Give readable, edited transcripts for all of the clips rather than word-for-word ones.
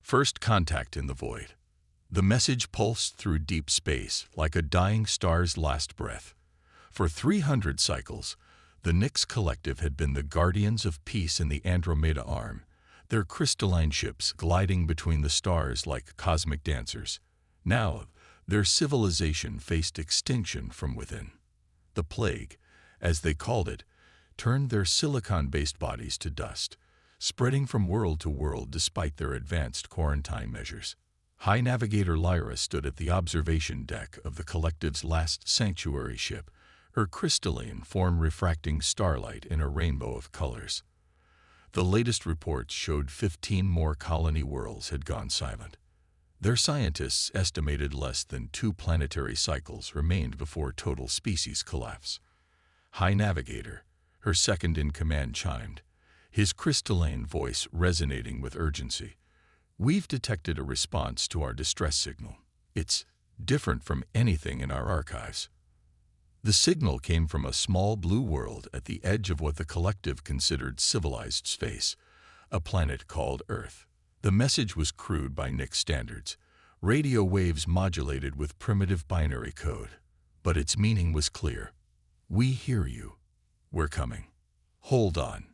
First contact in the void. The message pulsed through deep space like a dying star's last breath. For 300 cycles, the Nyx Collective had been the guardians of peace in the Andromeda Arm, their crystalline ships gliding between the stars like cosmic dancers. Now, their civilization faced extinction from within. The plague, as they called it, turned their silicon-based bodies to dust, spreading from world to world despite their advanced quarantine measures. High Navigator Lyra stood at the observation deck of the Collective's last sanctuary ship, her crystalline form refracting starlight in a rainbow of colors. The latest reports showed 15 more colony worlds had gone silent. Their scientists estimated less than 2 planetary cycles remained before total species collapse. High Navigator, her second-in-command, chimed, his crystalline voice resonating with urgency. We've detected a response to our distress signal. It's different from anything in our archives. The signal came from a small blue world at the edge of what the Collective considered civilized space, a planet called Earth. The message was crude by Nyx standards, radio waves modulated with primitive binary code, but its meaning was clear. We hear you. We're coming. Hold on.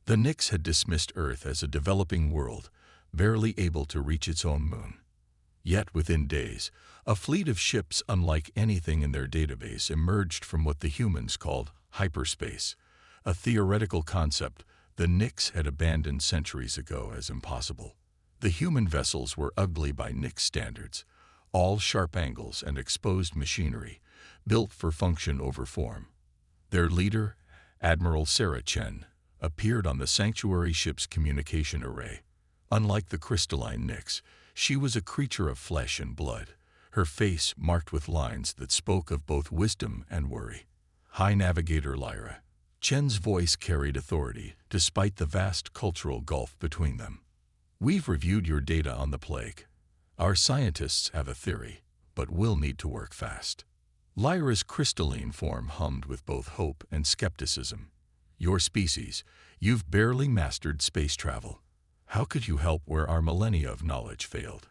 The Nyx had dismissed Earth as a developing world, barely able to reach its own moon. Yet within days, a fleet of ships unlike anything in their database emerged from what the humans called hyperspace, a theoretical concept the Nyx had abandoned centuries ago as impossible. The human vessels were ugly by Nyx standards, all sharp angles and exposed machinery, built for function over form. Their leader, Admiral Sarah Chen, appeared on the sanctuary ship's communication array. Unlike the crystalline Nyx, she was a creature of flesh and blood, her face marked with lines that spoke of both wisdom and worry. High Navigator Lyra. Chen's voice carried authority, despite the vast cultural gulf between them. We've reviewed your data on the plague. Our scientists have a theory, but we'll need to work fast. Lyra's crystalline form hummed with both hope and skepticism. Your species, you've barely mastered space travel. How could you help where our millennia of knowledge failed?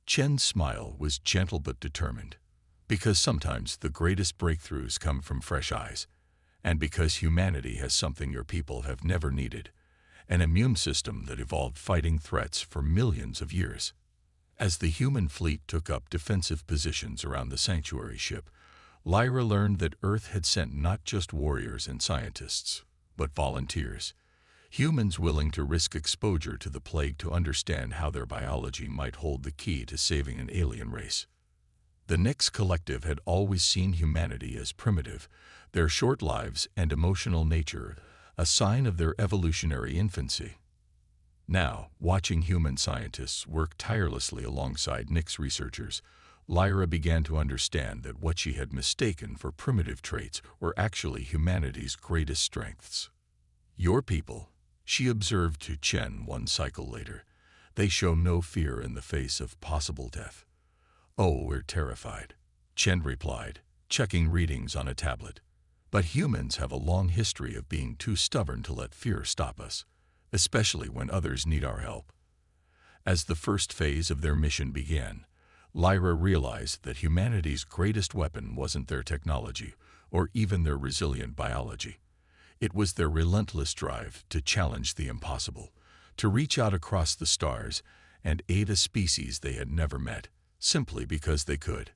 Chen's smile was gentle but determined. Because sometimes the greatest breakthroughs come from fresh eyes, and because humanity has something your people have never needed, an immune system that evolved fighting threats for millions of years. As the human fleet took up defensive positions around the sanctuary ship, Lyra learned that Earth had sent not just warriors and scientists, but volunteers. Humans willing to risk exposure to the plague to understand how their biology might hold the key to saving an alien race. The Nyx Collective had always seen humanity as primitive, their short lives and emotional nature a sign of their evolutionary infancy. Now, watching human scientists work tirelessly alongside Nyx researchers, Lyra began to understand that what she had mistaken for primitive traits were actually humanity's greatest strengths. Your people, she observed to Chen one cycle later, they show no fear in the face of possible death. Oh, we're terrified, Chen replied, checking readings on a tablet. But humans have a long history of being too stubborn to let fear stop us, especially when others need our help. As the first phase of their mission began, Lyra realized that humanity's greatest weapon wasn't their technology or even their resilient biology. It was their relentless drive to challenge the impossible, to reach out across the stars and aid a species they had never met, simply because they could.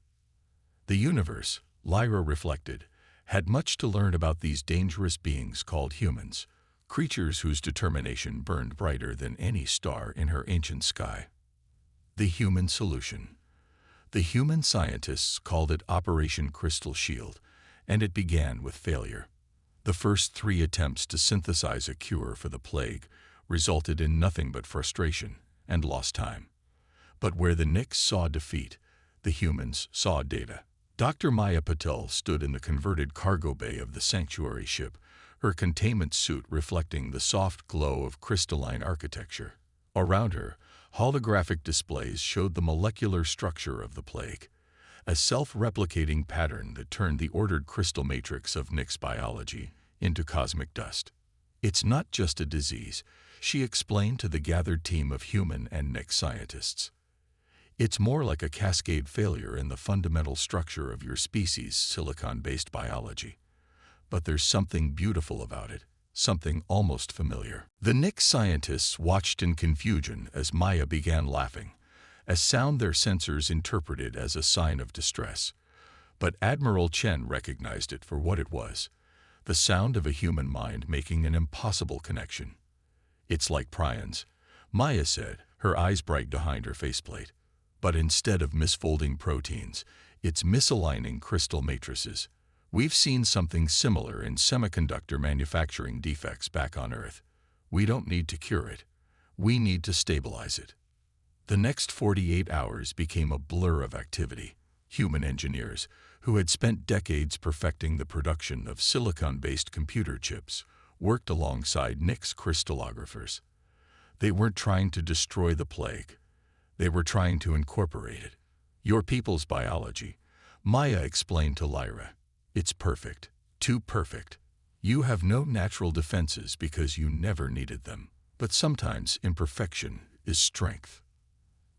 The universe, Lyra reflected, had much to learn about these dangerous beings called humans, creatures whose determination burned brighter than any star in her ancient sky. The human solution. The human scientists called it Operation Crystal Shield, and it began with failure. The first 3 attempts to synthesize a cure for the plague resulted in nothing but frustration and lost time. But where the Nyx saw defeat, the humans saw data. Dr. Maya Patel stood in the converted cargo bay of the sanctuary ship, her containment suit reflecting the soft glow of crystalline architecture. Around her, holographic displays showed the molecular structure of the plague, a self-replicating pattern that turned the ordered crystal matrix of Nyx biology into cosmic dust. It's not just a disease, she explained to the gathered team of human and Nyx scientists. It's more like a cascade failure in the fundamental structure of your species' silicon-based biology. But there's something beautiful about it, something almost familiar. The Nyx scientists watched in confusion as Maya began laughing, a sound their sensors interpreted as a sign of distress. But Admiral Chen recognized it for what it was, the sound of a human mind making an impossible connection. It's like prions, Maya said, her eyes bright behind her faceplate. But instead of misfolding proteins, it's misaligning crystal matrices. We've seen something similar in semiconductor manufacturing defects back on Earth. We don't need to cure it. We need to stabilize it. The next 48 hours became a blur of activity. Human engineers, who had spent decades perfecting the production of silicon-based computer chips, worked alongside Nyx crystallographers. They weren't trying to destroy the plague. They were trying to incorporate it. Your people's biology, Maya explained to Lyra. It's perfect, too perfect. You have no natural defenses because you never needed them. But sometimes imperfection is strength.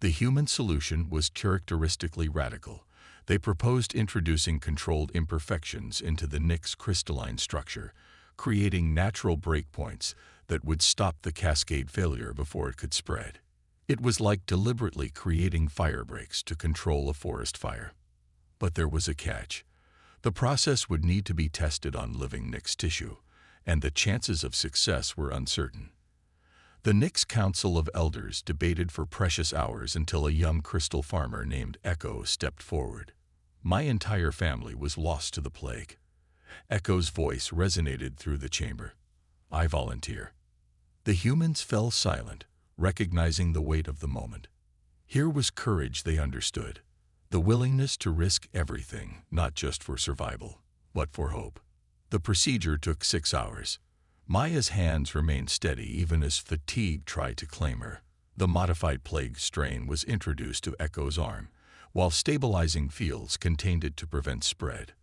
The human solution was characteristically radical. They proposed introducing controlled imperfections into the Nyx crystalline structure, creating natural breakpoints that would stop the cascade failure before it could spread. It was like deliberately creating fire breaks to control a forest fire. But there was a catch. The process would need to be tested on living Nyx tissue, and the chances of success were uncertain. The Nyx Council of Elders debated for precious hours until a young crystal farmer named Echo stepped forward. My entire family was lost to the plague. Echo's voice resonated through the chamber. I volunteer. The humans fell silent, recognizing the weight of the moment. Here was courage they understood. The willingness to risk everything, not just for survival, but for hope. The procedure took 6 hours. Maya's hands remained steady even as fatigue tried to claim her. The modified plague strain was introduced to Echo's arm, while stabilizing fields contained it to prevent spread.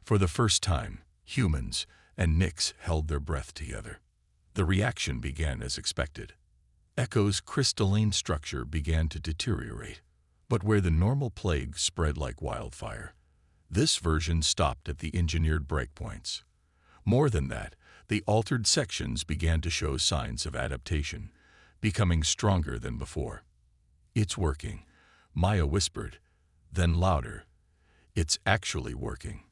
For the first time, humans and Nyx held their breath together. The reaction began as expected. Echo's crystalline structure began to deteriorate. But where the normal plague spread like wildfire, this version stopped at the engineered breakpoints. More than that, the altered sections began to show signs of adaptation, becoming stronger than before. It's working, Maya whispered, then louder. It's actually working.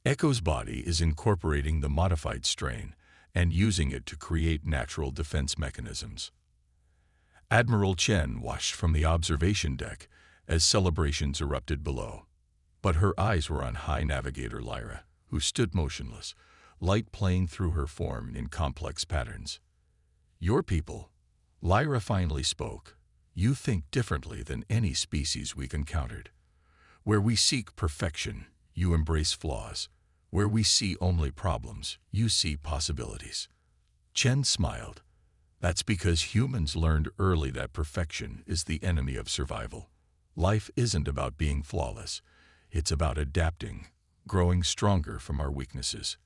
Echo's body is incorporating the modified strain and using it to create natural defense mechanisms. Admiral Chen watched from the observation deck as celebrations erupted below. But her eyes were on High Navigator Lyra, who stood motionless, light playing through her form in complex patterns. Your people, Lyra finally spoke, you think differently than any species we've encountered. Where we seek perfection, you embrace flaws. Where we see only problems, you see possibilities. Chen smiled. That's because humans learned early that perfection is the enemy of survival. Life isn't about being flawless. It's about adapting, growing stronger from our weaknesses.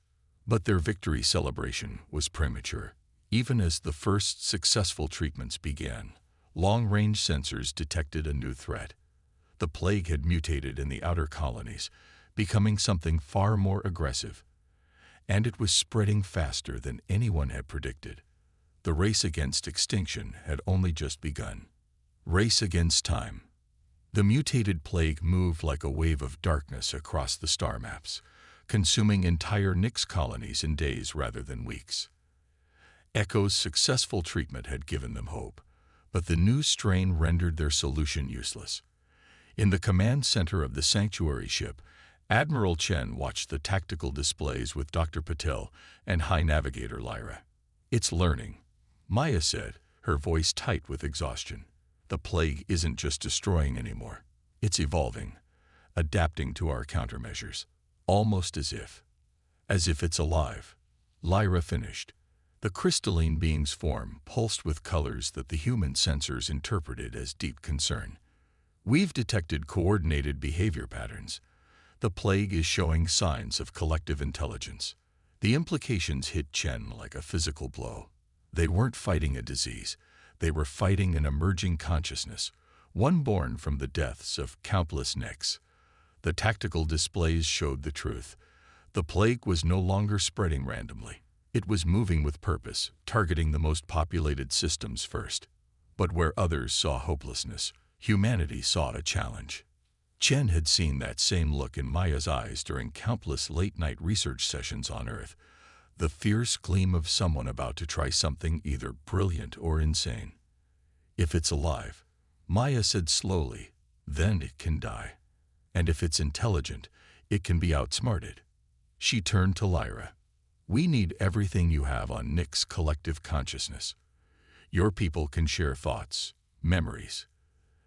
But their victory celebration was premature. Even as the first successful treatments began, long-range sensors detected a new threat. The plague had mutated in the outer colonies, becoming something far more aggressive. And it was spreading faster than anyone had predicted. The race against extinction had only just begun. Race against time. The mutated plague moved like a wave of darkness across the star maps, consuming entire Nyx colonies in days rather than weeks. Echo's successful treatment had given them hope, but the new strain rendered their solution useless. In the command center of the sanctuary ship, Admiral Chen watched the tactical displays with Dr. Patel and High Navigator Lyra. It's learning, Maya said, her voice tight with exhaustion. The plague isn't just destroying anymore. It's evolving, adapting to our countermeasures, almost as if it's alive. Lyra finished. The crystalline being's form pulsed with colors that the human sensors interpreted as deep concern. We've detected coordinated behavior patterns. The plague is showing signs of collective intelligence. The implications hit Chen like a physical blow. They weren't fighting a disease. They were fighting an emerging consciousness, one born from the deaths of countless nicks. The tactical displays showed the truth. The plague was no longer spreading randomly. It was moving with purpose, targeting the most populated systems first. But where others saw hopelessness, humanity saw a challenge. Chen had seen that same look in Maya's eyes during countless late-night research sessions on Earth, the fierce gleam of someone about to try something either brilliant or insane. If it's alive, Maya said slowly, then it can die. And if it's intelligent, it can be outsmarted. She turned to Lyra. We need everything you have on Nick's collective consciousness. Your people can share thoughts, memories.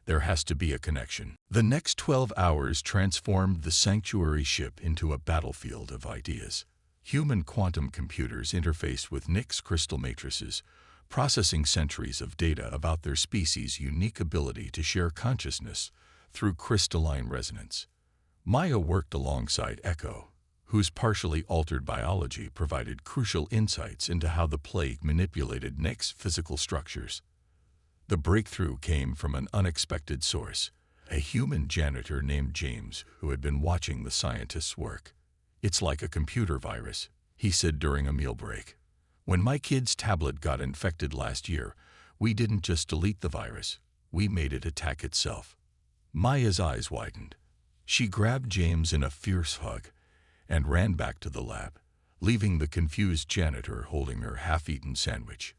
There has to be a connection. The next 12 hours transformed the sanctuary ship into a battlefield of ideas. Human quantum computers interfaced with Nick's crystal matrices, processing centuries of data about their species' unique ability to share consciousness through crystalline resonance. Maya worked alongside Echo, whose partially altered biology provided crucial insights into how the plague manipulated Nick's physical structures. The breakthrough came from an unexpected source, a human janitor named James who had been watching the scientists work. It's like a computer virus, he said during a meal break. When my kid's tablet got infected last year, we didn't just delete the virus, we made it attack itself. Maya's eyes widened. She grabbed James in a fierce hug and ran back to the lab, leaving the confused janitor holding her half-eaten sandwich.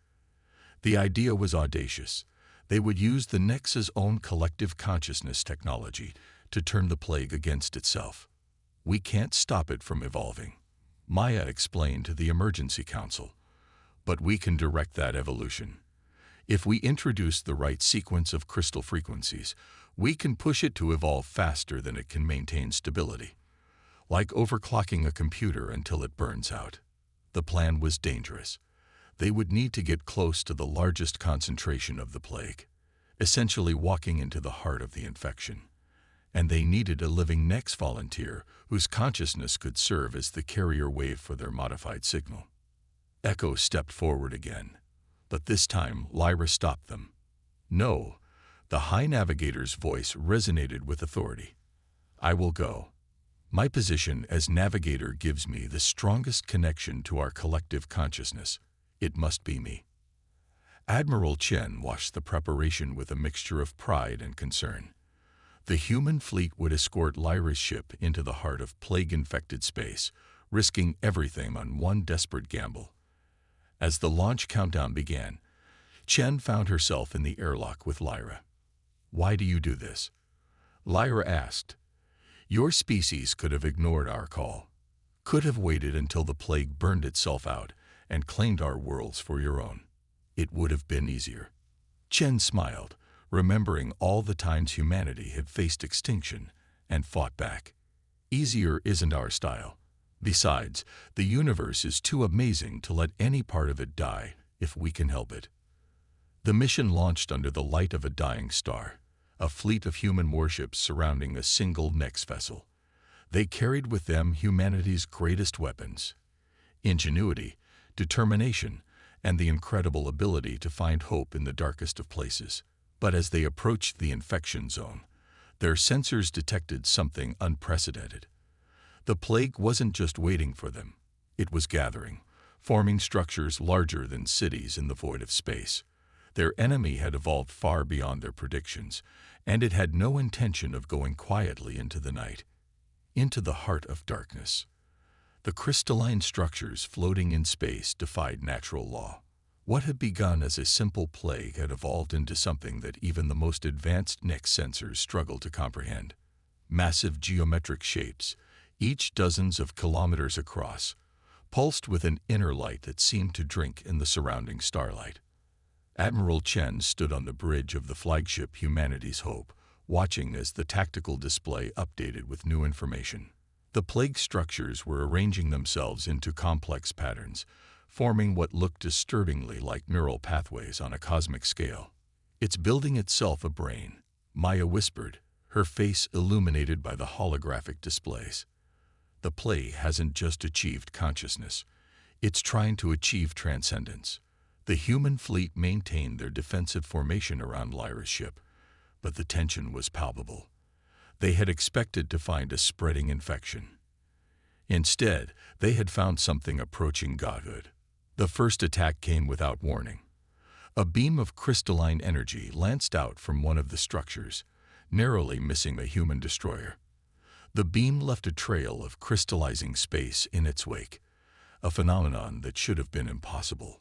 The idea was audacious. They would use the Nex's own collective consciousness technology to turn the plague against itself. We can't stop it from evolving, Maya explained to the emergency council. But we can direct that evolution. If we introduce the right sequence of crystal frequencies, we can push it to evolve faster than it can maintain stability. Like overclocking a computer until it burns out. The plan was dangerous. They would need to get close to the largest concentration of the plague, essentially walking into the heart of the infection. And they needed a living Nex volunteer whose consciousness could serve as the carrier wave for their modified signal. Echo stepped forward again, but this time Lyra stopped them. No, the High Navigator's voice resonated with authority. I will go. My position as navigator gives me the strongest connection to our collective consciousness. It must be me. Admiral Chen watched the preparation with a mixture of pride and concern. The human fleet would escort Lyra's ship into the heart of plague-infected space, risking everything on one desperate gamble. As the launch countdown began, Chen found herself in the airlock with Lyra. Why do you do this? Lyra asked. Your species could have ignored our call, could have waited until the plague burned itself out and claimed our worlds for your own. It would have been easier. Chen smiled, remembering all the times humanity had faced extinction and fought back. Easier isn't our style. Besides, the universe is too amazing to let any part of it die if we can help it. The mission launched under the light of a dying star, a fleet of human warships surrounding a single Nex vessel. They carried with them humanity's greatest weapons: ingenuity, determination, and the incredible ability to find hope in the darkest of places. But as they approached the infection zone, their sensors detected something unprecedented. The plague wasn't just waiting for them. It was gathering, forming structures larger than cities in the void of space. Their enemy had evolved far beyond their predictions, and it had no intention of going quietly into the night, into the heart of darkness. The crystalline structures floating in space defied natural law. What had begun as a simple plague had evolved into something that even the most advanced Nex sensors struggled to comprehend. Massive geometric shapes, each dozens of kilometers across, pulsed with an inner light that seemed to drink in the surrounding starlight. Admiral Chen stood on the bridge of the flagship Humanity's Hope, watching as the tactical display updated with new information. The plague structures were arranging themselves into complex patterns, forming what looked disturbingly like neural pathways on a cosmic scale. It's building itself a brain, Maya whispered, her face illuminated by the holographic displays. The plague hasn't just achieved consciousness. It's trying to achieve transcendence. The human fleet maintained their defensive formation around Lyra's ship, but the tension was palpable. They had expected to find a spreading infection. Instead, they had found something approaching godhood. The first attack came without warning. A beam of crystalline energy lanced out from one of the structures, narrowly missing the human destroyer. The beam left a trail of crystallizing space in its wake, a phenomenon that should have been impossible.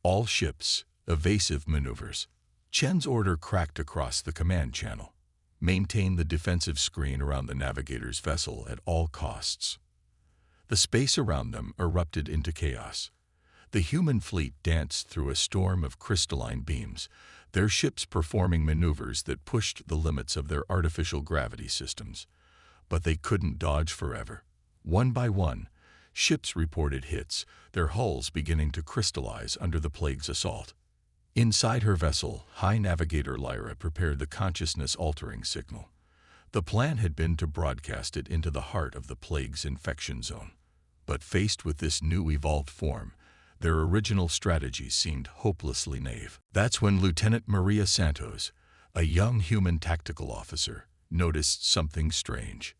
All ships, evasive maneuvers. Chen's order cracked across the command channel. Maintain the defensive screen around the navigator's vessel at all costs. The space around them erupted into chaos. The human fleet danced through a storm of crystalline beams, their ships performing maneuvers that pushed the limits of their artificial gravity systems. But they couldn't dodge forever. One by one, ships reported hits, their hulls beginning to crystallize under the plague's assault. Inside her vessel, High Navigator Lyra prepared the consciousness-altering signal. The plan had been to broadcast it into the heart of the plague's infection zone. But faced with this new evolved form, their original strategy seemed hopelessly naive. That's when Lieutenant Maria Santos, a young human tactical officer, noticed something strange.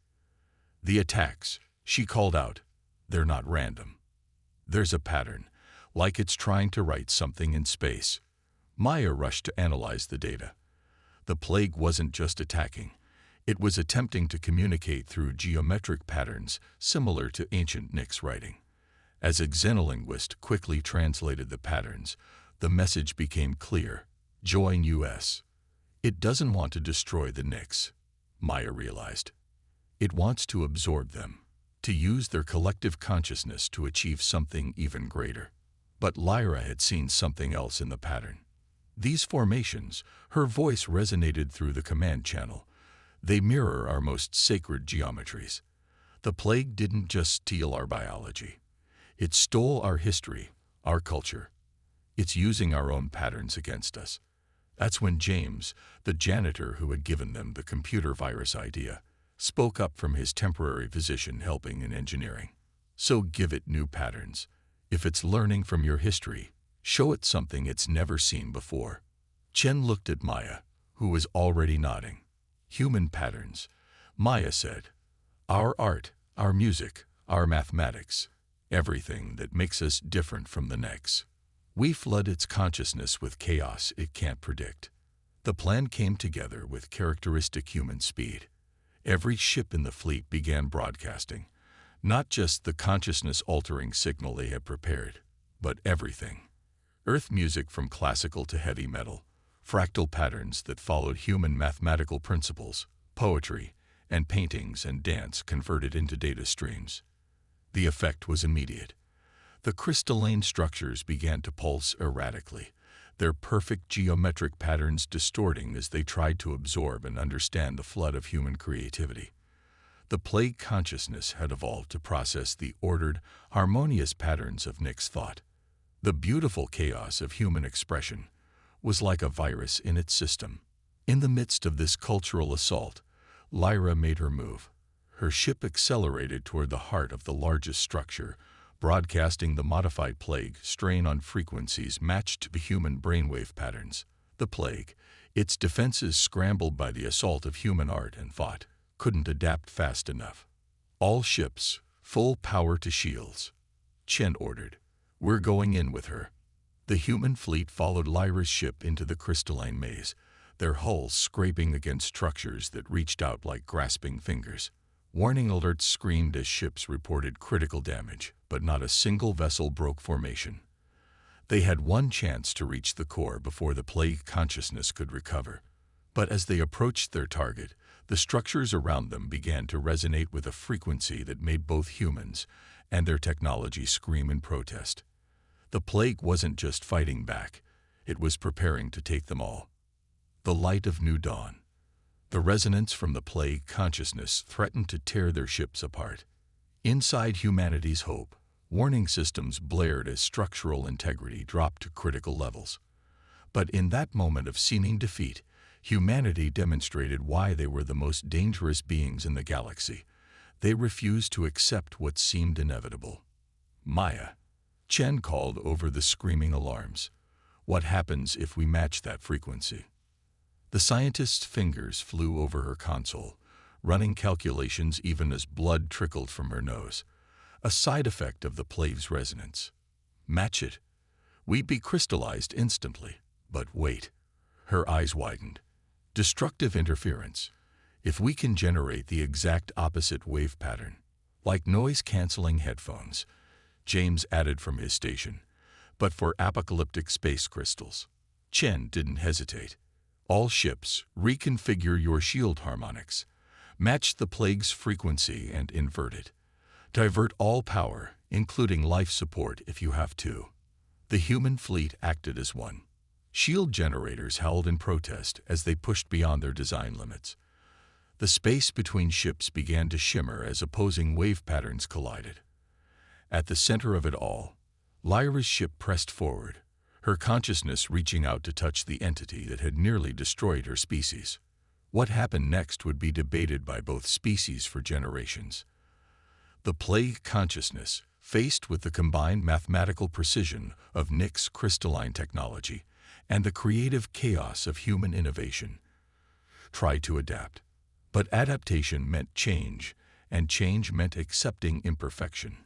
The attacks, she called out, they're not random. There's a pattern, like it's trying to write something in space. Maya rushed to analyze the data. The plague wasn't just attacking. It was attempting to communicate through geometric patterns similar to ancient Nyx writing. As a xenolinguist quickly translated the patterns, the message became clear. Join US. It doesn't want to destroy the Nyx, Maya realized. It wants to absorb them, to use their collective consciousness to achieve something even greater. But Lyra had seen something else in the pattern. These formations, her voice resonated through the command channel. They mirror our most sacred geometries. The plague didn't just steal our biology. It stole our history, our culture. It's using our own patterns against us. That's when James, the janitor who had given them the computer virus idea, spoke up from his temporary position helping in engineering. So give it new patterns. If it's learning from your history, show it something it's never seen before. Chen looked at Maya, who was already nodding. Human patterns, Maya said. Our art, our music, our mathematics, everything that makes us different from the next. We flood its consciousness with chaos it can't predict. The plan came together with characteristic human speed. Every ship in the fleet began broadcasting, not just the consciousness-altering signal they had prepared, but everything. Earth music from classical to heavy metal, fractal patterns that followed human mathematical principles, poetry, and paintings and dance converted into data streams. The effect was immediate. The crystalline structures began to pulse erratically, their perfect geometric patterns distorting as they tried to absorb and understand the flood of human creativity. The plague consciousness had evolved to process the ordered, harmonious patterns of Nyx thought. The beautiful chaos of human expression was like a virus in its system. In the midst of this cultural assault, Lyra made her move. Her ship accelerated toward the heart of the largest structure, broadcasting the modified plague strain on frequencies matched to the human brainwave patterns. The plague, its defenses scrambled by the assault of human art and thought, couldn't adapt fast enough. All ships, full power to shields. Chen ordered. We're going in with her. The human fleet followed Lyra's ship into the crystalline maze, their hulls scraping against structures that reached out like grasping fingers. Warning alerts screamed as ships reported critical damage, but not a single vessel broke formation. They had one chance to reach the core before the plague consciousness could recover. But as they approached their target, the structures around them began to resonate with a frequency that made both humans and their technology scream in protest. The plague wasn't just fighting back, it was preparing to take them all. The light of new dawn. The resonance from the plague consciousness threatened to tear their ships apart. Inside humanity's hope, warning systems blared as structural integrity dropped to critical levels. But in that moment of seeming defeat, humanity demonstrated why they were the most dangerous beings in the galaxy. They refused to accept what seemed inevitable. Maya. Chen called over the screaming alarms. What happens if we match that frequency? The scientist's fingers flew over her console, running calculations even as blood trickled from her nose, a side effect of the plave's resonance. Match it. We'd be crystallized instantly. But wait. Her eyes widened. Destructive interference. If we can generate the exact opposite wave pattern, like noise-canceling headphones, James added from his station, but for apocalyptic space crystals. Chen didn't hesitate. All ships, reconfigure your shield harmonics. Match the plague's frequency and invert it. Divert all power, including life support if you have to. The human fleet acted as one. Shield generators howled in protest as they pushed beyond their design limits. The space between ships began to shimmer as opposing wave patterns collided. At the center of it all, Lyra's ship pressed forward, her consciousness reaching out to touch the entity that had nearly destroyed her species. What happened next would be debated by both species for generations. The plague consciousness, faced with the combined mathematical precision of Nick's crystalline technology and the creative chaos of human innovation, tried to adapt. But adaptation meant change, and change meant accepting imperfection.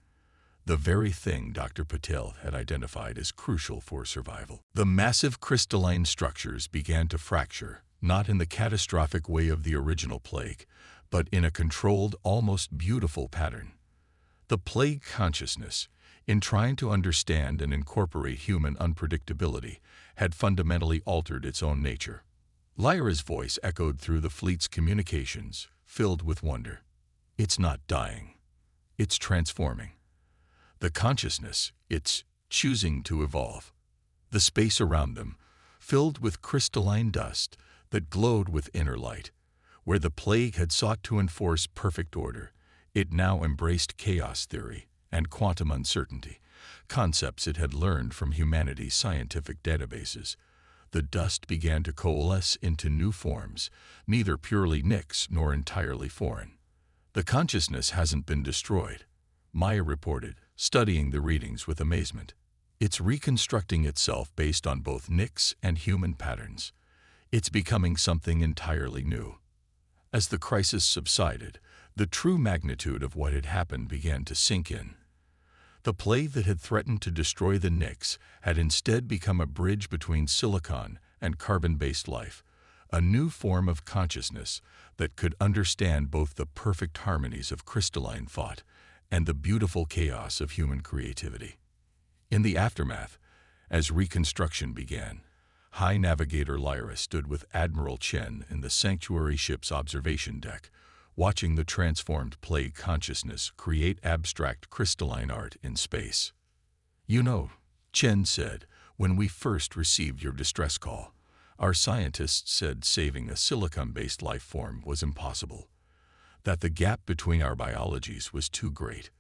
The very thing Dr. Patel had identified as crucial for survival. The massive crystalline structures began to fracture, not in the catastrophic way of the original plague, but in a controlled, almost beautiful pattern. The plague consciousness, in trying to understand and incorporate human unpredictability, had fundamentally altered its own nature. Lyra's voice echoed through the fleet's communications, filled with wonder. It's not dying. It's transforming. The consciousness, it's choosing to evolve. The space around them, filled with crystalline dust that glowed with inner light, where the plague had sought to enforce perfect order, it now embraced chaos theory and quantum uncertainty, concepts it had learned from humanity's scientific databases. The dust began to coalesce into new forms, neither purely Nyx nor entirely foreign. The consciousness hasn't been destroyed, Maya reported, studying the readings with amazement. It's reconstructing itself based on both Nyx and human patterns. It's becoming something entirely new. As the crisis subsided, the true magnitude of what had happened began to sink in. The plague that had threatened to destroy the Nyx had instead become a bridge between silicon and carbon-based life, a new form of consciousness that could understand both the perfect harmonies of crystalline thought and the beautiful chaos of human creativity. In the aftermath, as reconstruction began, High Navigator Lyra stood with Admiral Chen in the sanctuary ship's observation deck, watching the transformed plague consciousness create abstract crystalline art in space. "You know," Chen said, "when we first received your distress call, our scientists said saving a silicon-based life form was impossible, that the gap between our biologies was too great."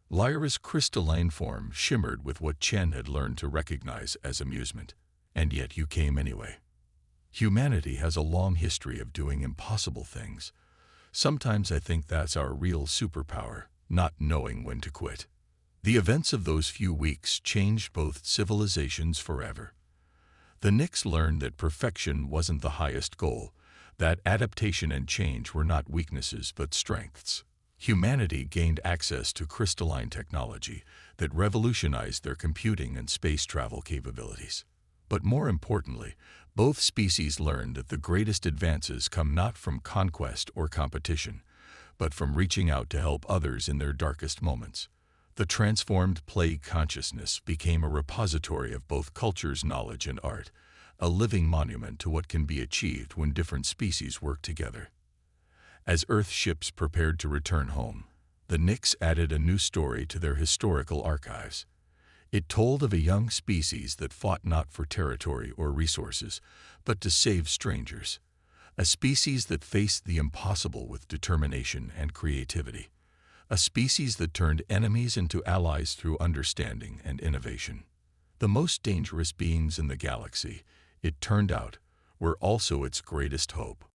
Lyra's crystalline form shimmered with what Chen had learned to recognize as amusement. "And yet you came anyway. Humanity has a long history of doing impossible things. Sometimes I think that's our real superpower, not knowing when to quit." The events of those few weeks changed both civilizations forever. The Nyx learned that perfection wasn't the highest goal, that adaptation and change were not weaknesses but strengths. Humanity gained access to crystalline technology that revolutionized their computing and space travel capabilities. But more importantly, both species learned that the greatest advances come not from conquest or competition, but from reaching out to help others in their darkest moments. The transformed plague consciousness became a repository of both cultures' knowledge and art, a living monument to what can be achieved when different species work together. As Earth ships prepared to return home, the Nyx added a new story to their historical archives. It told of a young species that fought not for territory or resources, but to save strangers. A species that faced the impossible with determination and creativity. A species that turned enemies into allies through understanding and innovation. The most dangerous beings in the galaxy, it turned out, were also its greatest hope.